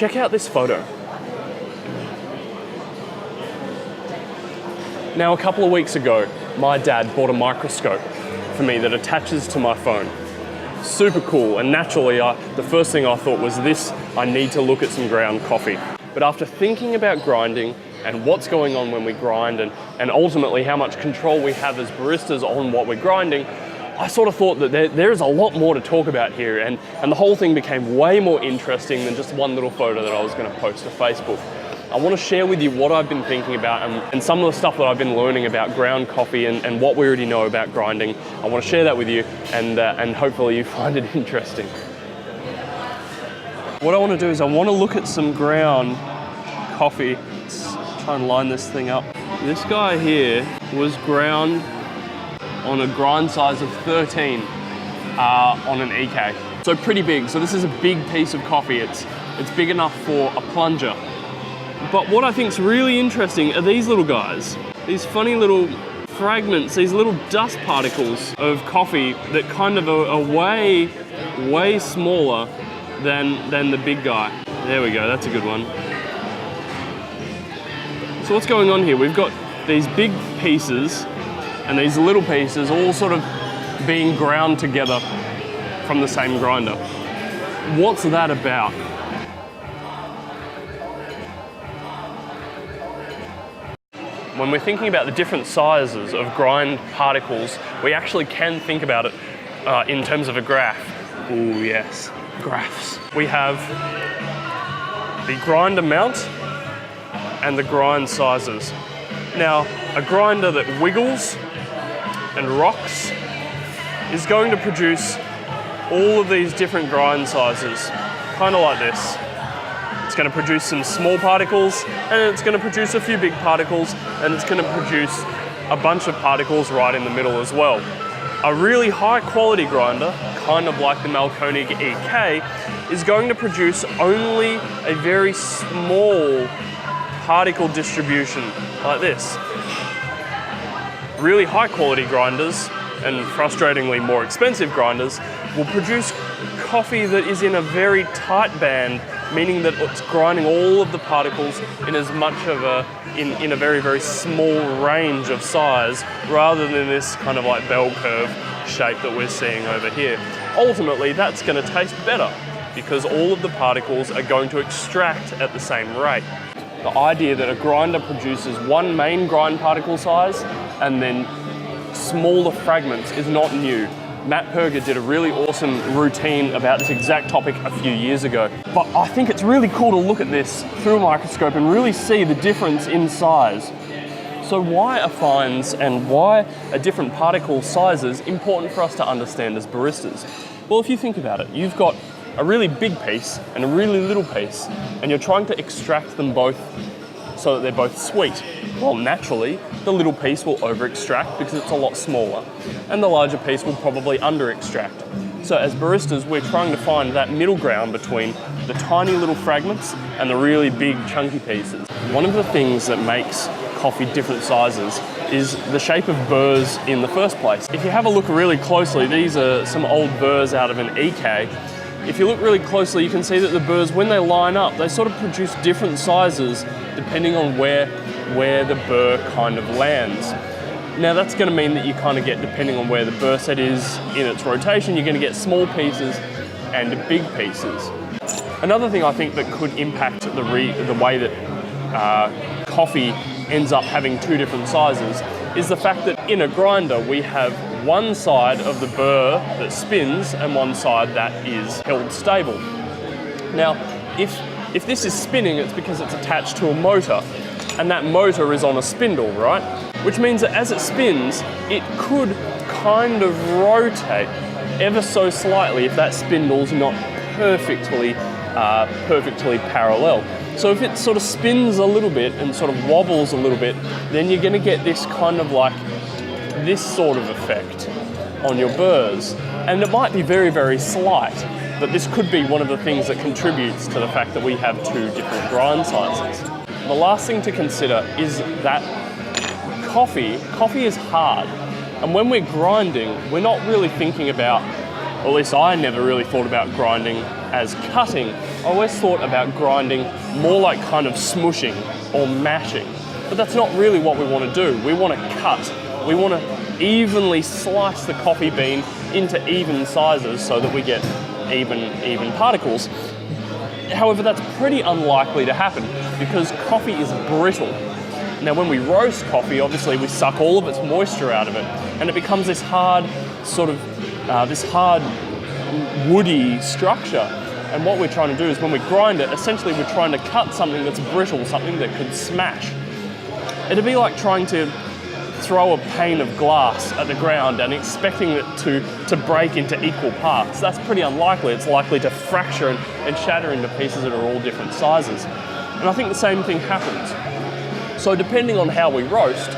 check out this photo. Now, a couple of weeks ago, my dad bought a microscope for me that attaches to my phone. Super cool, and naturally, the first thing I thought was I need to look at some ground coffee. But after thinking about grinding and what's going on when we grind and ultimately how much control we have as baristas on what we're grinding, I sort of thought that there's a lot more to talk about here, and the whole thing became way more interesting than just one little photo that I was going to post to Facebook. I want to share with you what I've been thinking about and some of the stuff that I've been learning about ground coffee and what we already know about grinding. I want to share that with you, and hopefully you find it interesting. What I want to do is I want to look at some ground coffee. Let's try and line this thing up. This guy here was ground on a grind size of 13 on an EK. So pretty big. So this is a big piece of coffee. It's big enough for a plunger. But what I think is really interesting are these little guys. These funny little fragments, these little dust particles of coffee that kind of are way, way smaller than the big guy. There we go, that's a good one. So what's going on here? We've got these big pieces and these little pieces all sort of being ground together from the same grinder. What's that about? When we're thinking about the different sizes of grind particles, we actually can think about it in terms of a graph. Ooh, yes, graphs. We have the grind amount and the grind sizes. Now, a grinder that wiggles and rocks is going to produce all of these different grind sizes, kind of like this. It's going to produce some small particles, and it's going to produce a few big particles, and it's going to produce a bunch of particles right in the middle as well. A really high quality grinder, kind of like the Malkonig EK, is going to produce only a very small particle distribution, like this. Really high quality grinders, and frustratingly more expensive grinders, will produce coffee that is in a very tight band, meaning that it's grinding all of the particles in as much of in a very, very small range of size, rather than this kind of like bell curve shape that we're seeing over here. Ultimately, that's going to taste better because all of the particles are going to extract at the same rate. The idea that a grinder produces one main grind particle size and then smaller fragments is not new. Matt Perger did a really awesome routine about this exact topic a few years ago. But I think it's really cool to look at this through a microscope and really see the difference in size. So why are fines and why are different particle sizes important for us to understand as baristas? Well, if you think about it, you've got a really big piece and a really little piece, and you're trying to extract them both so that they're both sweet. Well, naturally, the little piece will over-extract because it's a lot smaller, and the larger piece will probably under-extract. So as baristas, we're trying to find that middle ground between the tiny little fragments and the really big chunky pieces. One of the things that makes coffee different sizes is the shape of burrs in the first place. If you have a look really closely, these are some old burrs out of an EK. If you look really closely, you can see that the burrs, when they line up, they sort of produce different sizes depending on where the burr kind of lands. Now that's going to mean that you kind of get, depending on where the burr set is in its rotation, you're going to get small pieces and big pieces. Another thing I think that could impact the way that coffee ends up having two different sizes is the fact that in a grinder we have one side of the burr that spins and one side that is held stable. Now, if this is spinning, it's because it's attached to a motor, and that motor is on a spindle, right? Which means that as it spins, it could kind of rotate ever so slightly if that spindle's not perfectly parallel. So if it sort of spins a little bit and sort of wobbles a little bit, then you're going to get this kind of like this sort of effect on your burrs. And it might be very, very slight, but this could be one of the things that contributes to the fact that we have two different grind sizes. The last thing to consider is that coffee is hard. And when we're grinding, we're not really thinking about, or at least I never really thought about grinding as cutting. I always thought about grinding more like kind of smushing or mashing, but that's not really what we want to do. We want to cut. We want to evenly slice the coffee bean into even sizes so that we get even particles. However, that's pretty unlikely to happen because coffee is brittle. Now, when we roast coffee, obviously we suck all of its moisture out of it, and it becomes this hard, woody structure. And what we're trying to do is when we grind it, essentially we're trying to cut something that's brittle, something that could smash. It'd be like trying to throw a pane of glass at the ground and expecting it to break into equal parts. That's pretty unlikely. It's likely to fracture and shatter into pieces that are all different sizes. And I think the same thing happens. So depending on how we roast,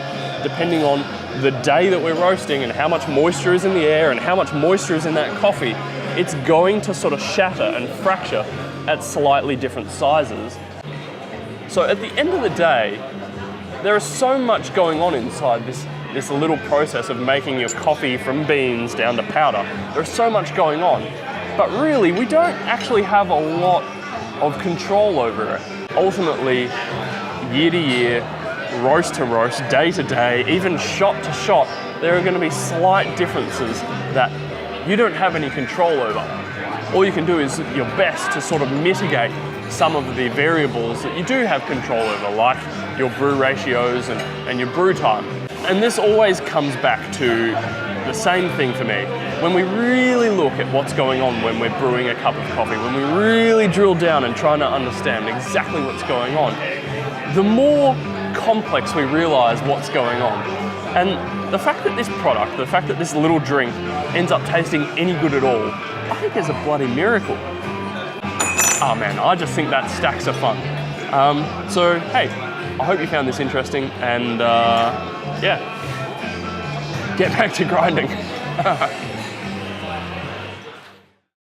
depending on the day that we're roasting and how much moisture is in the air and how much moisture is in that coffee, it's going to sort of shatter and fracture at slightly different sizes. So at the end of the day, there is so much going on inside this little process of making your coffee from beans down to powder. There's so much going on, but really we don't actually have a lot of control over it. Ultimately, year to year, roast to roast, day to day, even shot to shot, there are going to be slight differences that you don't have any control over. All you can do is your best to sort of mitigate some of the variables that you do have control over, like your brew ratios and your brew time. And this always comes back to the same thing for me. When we really look at what's going on when we're brewing a cup of coffee, when we really drill down and try to understand exactly what's going on, the more complex we realize what's going on. And the fact that this product, the fact that this little drink ends up tasting any good at all, I think is a bloody miracle. Oh man, I just think that stacks are fun. So hey, I hope you found this interesting, and yeah, get back to grinding.